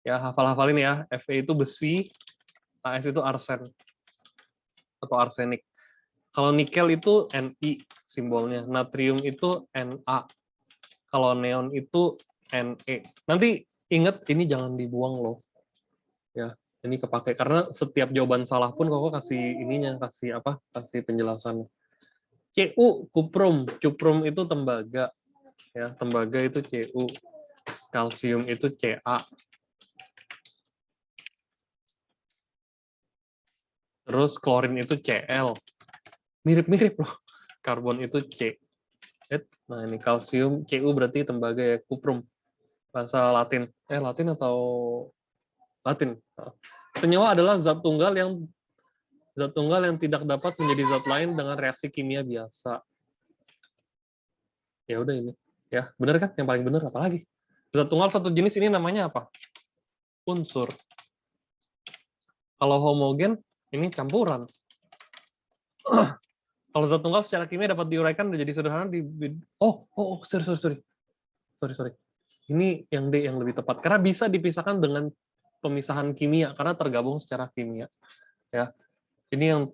Ya, hafal-hafalin ya. Fe itu besi, As itu arsen atau arsenik. Kalau nikel itu Ni simbolnya, natrium itu Na. Kalau neon itu Ne. Nanti ingat ini jangan dibuang loh. Ya, ini kepake karena setiap jawaban salah pun kok kasih ininya, kasih apa? Kasih penjelasan. Cu, kuprum. Cuprum itu tembaga. Ya, tembaga itu Cu. Kalsium itu Ca. Terus klorin itu Cl. Mirip-mirip loh. Karbon itu C. Nah, ini kalsium, Cu berarti tembaga ya, kuprum. Bahasa Latin. Latin atau Latin. Senyawa adalah zat tunggal yang tidak dapat menjadi zat lain dengan reaksi kimia biasa. Ya udah ini. Ya, benar kan? Yang paling benar apa lagi? Zat tunggal satu jenis ini namanya apa? Unsur. Kalau homogen ini campuran. Kalau zat tunggal secara kimia dapat diuraikan menjadi sederhana di sorry. Ini yang D yang lebih tepat karena bisa dipisahkan dengan pemisahan kimia karena tergabung secara kimia. Ya. Ini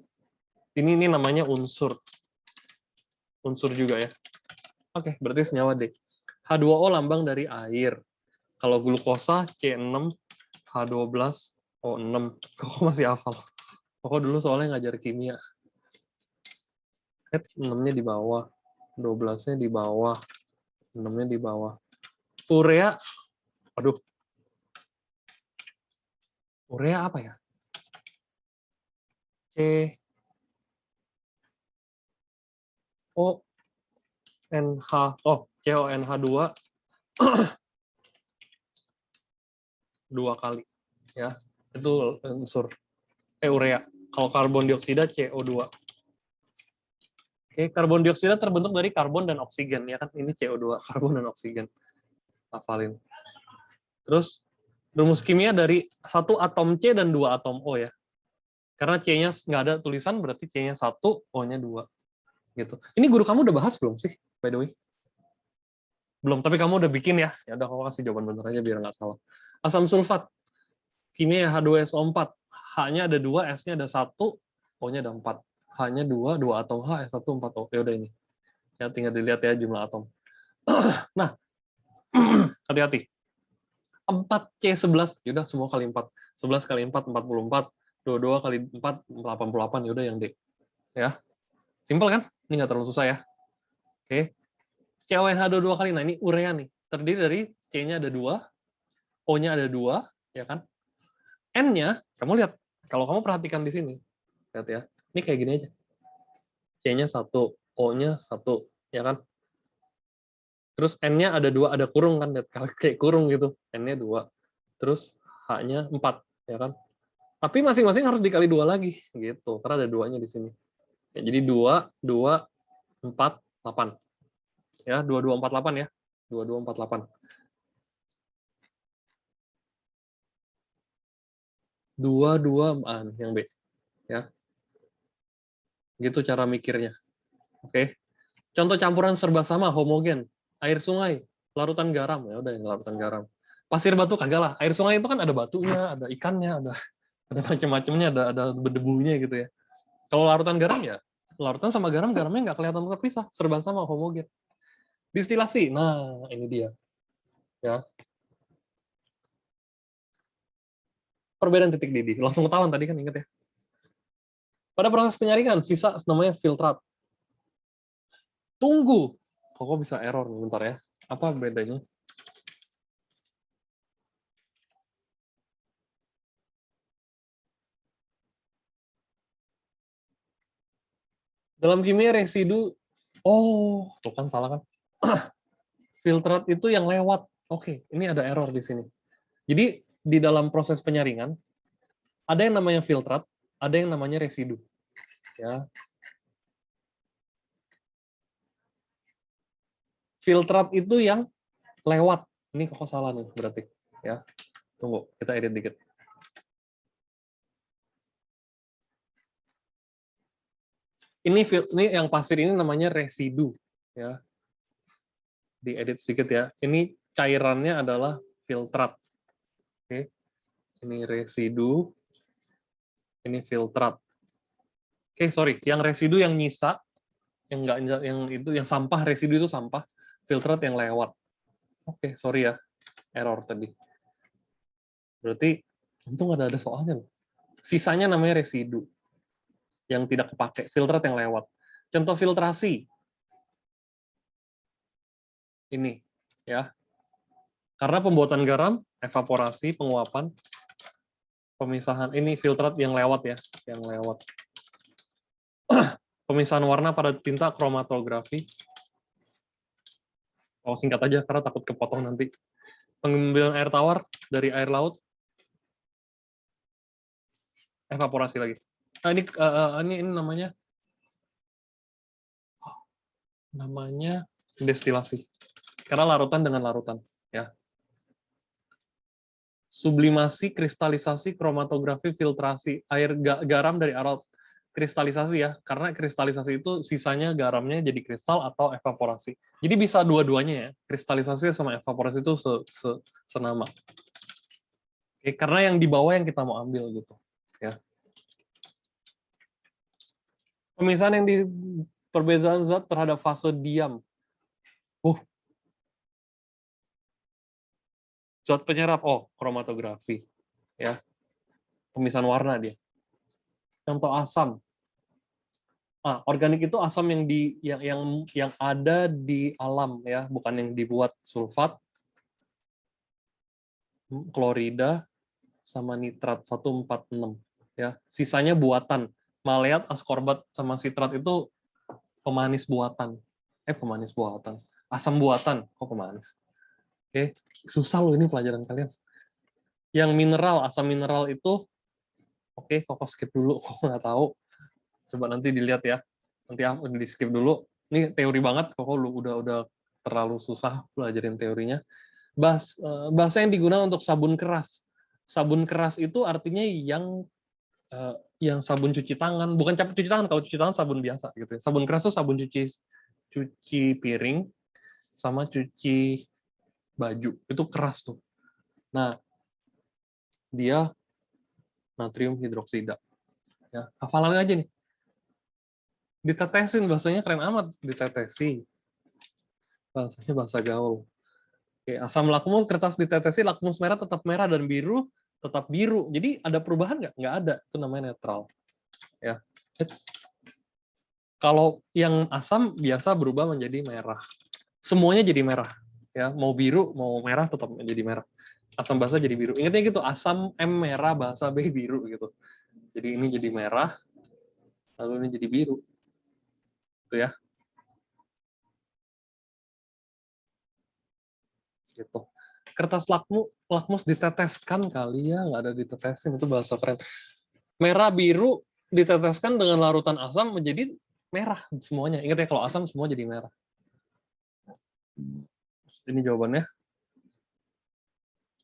namanya unsur. Unsur juga ya. Oke, berarti senyawa D. H2O lambang dari air. Kalau glukosa C6, H12O6. Kok masih hafal? Kok dulu soalnya ngajar kimia. 6-nya di bawah, 12-nya di bawah, 6-nya di bawah. Urea, aduh. Urea apa ya? C O NH, CONH2 2 kali ya. Itu unsur urea. Kalau karbon dioksida CO2. Oke, karbon dioksida terbentuk dari karbon dan oksigen, ya kan? Ini CO2, karbon dan oksigen. Hafalin. Terus rumus kimia dari satu atom C dan 2 atom O ya. Karena C-nya nggak ada tulisan, berarti C-nya 1, O-nya 2. Gitu. Ini guru kamu udah bahas belum sih, by the way? Belum, tapi kamu udah bikin ya. Ya udah, kamu kasih jawaban bener aja biar nggak salah. Asam sulfat, kimia H2SO4. H-nya ada 2, S-nya ada 1, O-nya ada 4. H-nya 2, 2 atom H, S1, 4 O. Ya udah ini. Ya tinggal dilihat ya jumlah atom. Nah, hati-hati. 4C11, yaudah semua kali 4. 11 kali 4, 44. 22 kali 4, 88. Yaudah yang D. Ya. Simpel kan? Ini nggak terlalu susah ya. Oke. CONH22 kali. Nah, ini urea nih. Terdiri dari C-nya ada 2, O-nya ada 2, ya kan? N-nya, kamu lihat. Kalau kamu perhatikan di sini. Lihat ya. Ini kayak gini aja. C-nya 1, O-nya 1, ya kan? Terus N-nya ada 2, ada kurung kan? Lihat kayak kurung gitu. N-nya 2. Terus H-nya 4, ya kan? Tapi masing-masing harus dikali 2 lagi, gitu. Karena ada 2-nya di sini. Ya, jadi 2, 2, 4, 8. Ya, 2, 2, 4, 8 ya. 2, 2, 4, 8. 2, 2, yang B. Ya. Gitu cara mikirnya. Oke. Contoh campuran serba sama, homogen. Air sungai, larutan garam. Ya udah, yang larutan garam. Pasir batu kagak lah. Air sungai itu kan ada batunya, ada ikannya, ada macam-macamnya, ada berdebunya gitu ya. Kalau larutan garam ya, larutan sama garam, garamnya nggak kelihatan terpisah, serba sama, homogen. Distilasi, nah ini dia. Ya. Perbedaan titik didih. Langsung ketahuan tadi kan, inget ya. Pada proses penyaringan, sisa namanya filtrat. Tunggu. Kok bisa error nih, bentar ya. Apa bedanya? Dalam kimia residu, oh, tuh kan salah kan. Filtrat itu yang lewat. Oke, ini ada error di sini. Jadi, di dalam proses penyaringan, ada yang namanya filtrat, ada yang namanya residu. Ya. Filtrat itu yang lewat. Ini kok salah nih, berarti. Ya, tunggu, kita edit dikit. Ini yang pasir ini namanya residu. Ya. Diedit sedikit ya. Ini cairannya adalah filtrat. Oke. Ini residu. Ini filtrat. Oke, sorry. Yang residu yang nyisa, yang enggak, yang itu yang sampah, residu itu sampah, filtrat yang lewat. Oke, sorry ya. Error tadi. Berarti untung ada soalnya. Sisanya namanya residu. Yang tidak kepakai, filtrat yang lewat. Contoh filtrasi. Ini ya. Karena pembuatan garam, evaporasi, penguapan, pemisahan, ini filtrat yang lewat ya, yang lewat. Pemisahan warna pada tinta kromatografi. Oh, singkat aja karena takut kepotong nanti. Pengambilan air tawar dari air laut, evaporasi lagi. Nah, ini namanya destilasi. Karena larutan dengan larutan, ya. Sublimasi, kristalisasi, kromatografi, filtrasi, air garam dari air kristalisasi ya, karena kristalisasi itu sisanya garamnya jadi kristal atau evaporasi. Jadi bisa dua-duanya ya, kristalisasi sama evaporasi itu senama. Oke, karena yang di bawah yang kita mau ambil gitu. Ya. Pemisahan yang di perbedaan zat terhadap fase diam. Zat penyerap, kromatografi. Ya. Pemisahan warna dia. Contoh asam. Organik itu asam yang ada di alam ya, bukan yang dibuat. Sulfat, klorida, sama nitrat 146 ya. Sisanya buatan. Maleat, askorbat sama sitrat itu pemanis buatan. Pemanis buatan. Asam buatan, kok pemanis. Oke, susah loh ini pelajaran kalian. Yang mineral, asam mineral itu Oke, Koko skip dulu. Koko nggak tahu. Coba nanti dilihat ya. Nanti aku di skip dulu. Ini teori banget. Koko udah terlalu susah belajarin teorinya. Bahasa yang digunakan untuk sabun keras. Sabun keras itu artinya yang sabun cuci tangan, bukan cuci tangan. Kalau cuci tangan sabun biasa gitu ya. Sabun keras itu sabun cuci piring sama cuci baju. Itu keras tuh. Nah, dia natrium hidroksida. Ya, hafalan aja nih. Ditetesin, bahasanya keren amat, ditetesi. Bahasanya bahasa gaul. Oke, asam lakmus, kertas ditetesi, lakmus merah tetap merah dan biru tetap biru. Jadi ada perubahan nggak? Nggak ada. Itu namanya netral. Ya. Kalau yang asam biasa berubah menjadi merah. Semuanya jadi merah. Ya, mau biru, mau merah tetap menjadi merah. Asam basa jadi biru. Ingatnya gitu, asam M merah, basa B biru gitu. Jadi ini jadi merah, lalu ini jadi biru. Itu ya. Gitu. Kertas lakmus diteteskan kali ya, nggak ada ditetesin, itu bahasa keren. Merah biru diteteskan dengan larutan asam menjadi merah semuanya. Ingat ya, kalau asam semua jadi merah. Ini jawabannya.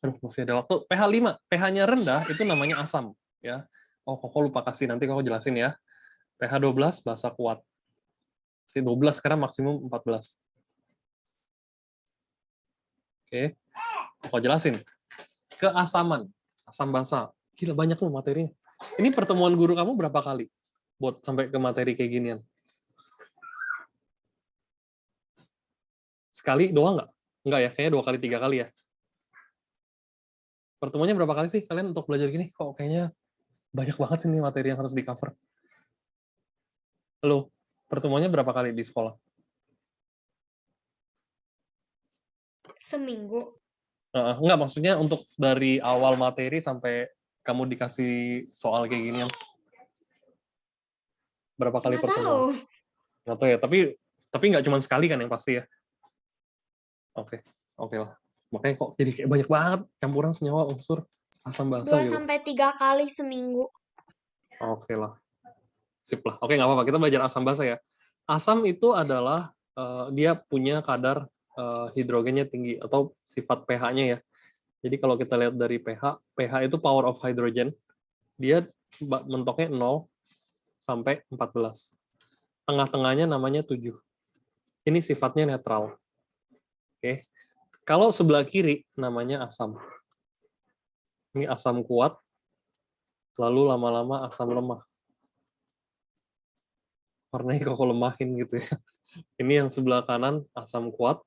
Aduh, masih ada waktu. pH 5, pH-nya rendah itu namanya asam. Ya. Oh, Koko lupa kasih, nanti Koko jelasin ya. pH 12 basa kuat. 12 sekarang maksimum 14. Oke, Koko jelasin. Keasaman, asam basa. Gila, banyak loh materinya. Ini pertemuan guru kamu berapa kali? Buat sampai ke materi kayak ginian. Sekali doang nggak? Nggak ya, kayaknya 2 kali, 3 kali ya. Pertemuannya berapa kali sih kalian untuk belajar gini? Kok kayaknya banyak banget ini materi yang harus di-cover. Halo, pertemuannya berapa kali di sekolah? Seminggu. Enggak, maksudnya untuk dari awal materi sampai kamu dikasih soal kayak gini, berapa kali Nggak tahu. pertemuan? Nggak tahu ya, tapi nggak cuma sekali kan yang pasti ya? Oke, oke lah. Makanya kok jadi kayak banyak banget campuran senyawa unsur asam basa 2 gitu. sampai 3 kali seminggu. Oke lah, sip lah. Oke, nggak apa-apa, kita belajar asam basa ya. Asam itu adalah dia punya kadar hidrogennya tinggi atau sifat pH-nya ya. Jadi kalau kita lihat dari pH, pH itu power of hydrogen, dia mentoknya 0 sampai 14. Tengah-tengahnya namanya 7. Ini sifatnya netral. Oke. Kalau sebelah kiri namanya asam. Ini asam kuat, lalu lama-lama asam lemah. Warnanya kok lemahin gitu ya. Ini yang sebelah kanan asam kuat.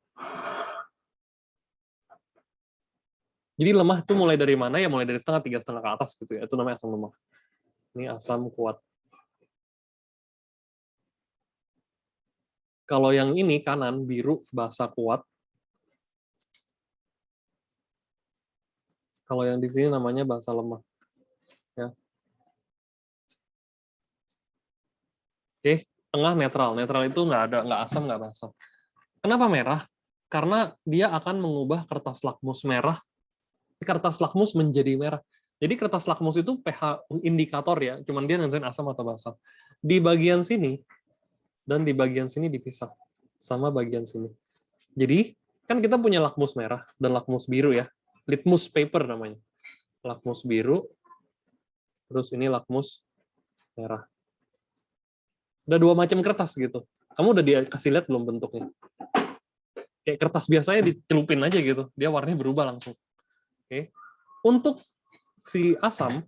Jadi lemah itu mulai dari mana ya? Mulai dari setengah, 3,5 ke atas gitu ya. Itu namanya asam lemah. Ini asam kuat. Kalau yang ini kanan biru basa kuat. Kalau yang di sini namanya basa lemah. Ya. Oke, tengah netral. Netral itu nggak asam, nggak basa. Kenapa merah? Karena dia akan mengubah kertas lakmus merah, kertas lakmus menjadi merah. Jadi kertas lakmus itu pH indikator ya, cuman dia nentuin asam atau basa. Di bagian sini dan di bagian sini dipisah sama bagian sini. Jadi kan kita punya lakmus merah dan lakmus biru ya, litmus paper namanya. Lakmus biru, terus ini lakmus merah. Ada 2 macam kertas gitu. Kamu udah dikasih lihat belum bentuknya? Kayak kertas biasanya dicelupin aja gitu, dia warnanya berubah langsung. Oke. Untuk si asam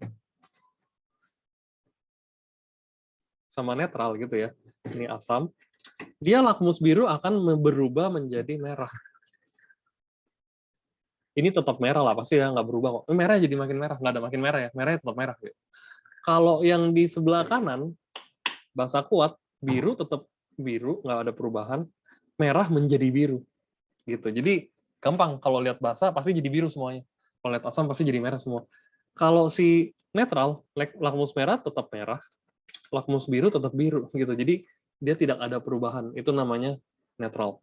sama netral gitu ya. Ini asam. Dia lakmus biru akan berubah menjadi merah. Ini tetap merah lah pasti ya, nggak berubah kok. Merah jadi makin merah, nggak ada makin merah ya. Merahnya tetap merah. Gitu. Kalau yang di sebelah kanan basa kuat, biru tetap biru, nggak ada perubahan. Merah menjadi biru. Gitu. Jadi gampang kalau lihat basa pasti jadi biru semuanya. Kalau lihat asam pasti jadi merah semua. Kalau si netral, lakmus merah tetap merah, lakmus biru tetap biru gitu. Jadi dia tidak ada perubahan. Itu namanya netral.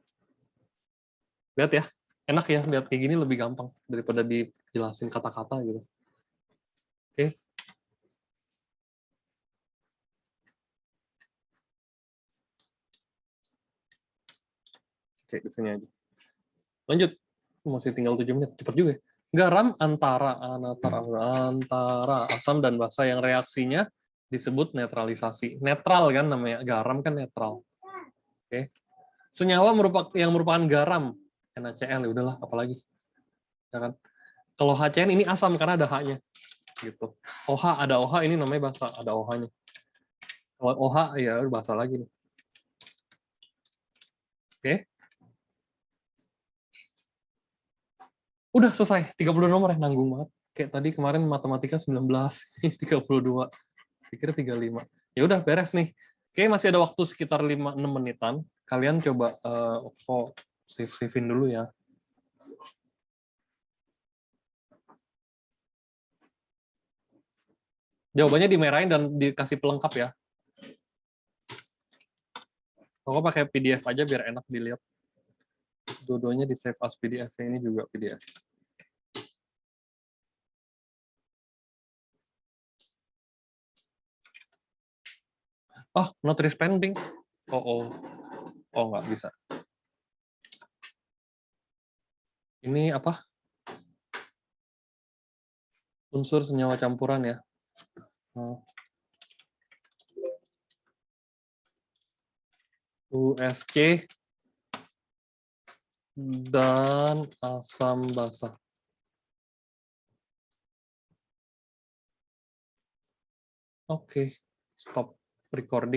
Lihat ya, enak ya lihat kayak gini lebih gampang daripada dijelasin kata-kata gitu. Oke. Kayak di sini aja. Lanjut. Masih tinggal 7 menit. Cepat juga. Garam antara asam dan basa yang reaksinya disebut netralisasi. Netral kan namanya. Garam kan netral. Oke. Senyawa yang merupakan garam, NaCl, ya udahlah, apalagi. Ya kan? Kalau HCN ini asam karena ada H-nya. Gitu. OH, ada OH, ini namanya basa, ada OH-nya. Kalau OH, ya basa lagi nih. Oke. Udah selesai, 30 nomor ya, nanggung banget. Kayak tadi kemarin matematika 19, 32. Pikir 35. Ya udah beres nih. Oke, masih ada waktu sekitar 5-6 menitan. Kalian coba save-savein dulu ya. Jawabannya dimerahin dan dikasih pelengkap ya. Pokoknya pakai PDF aja biar enak dilihat. Dua-duanya di save as PDF, ini juga PDF. Oh, not responding. Oh, nggak bisa. Ini apa? Unsur senyawa campuran ya. USC dan asam basa. Oke, stop recording.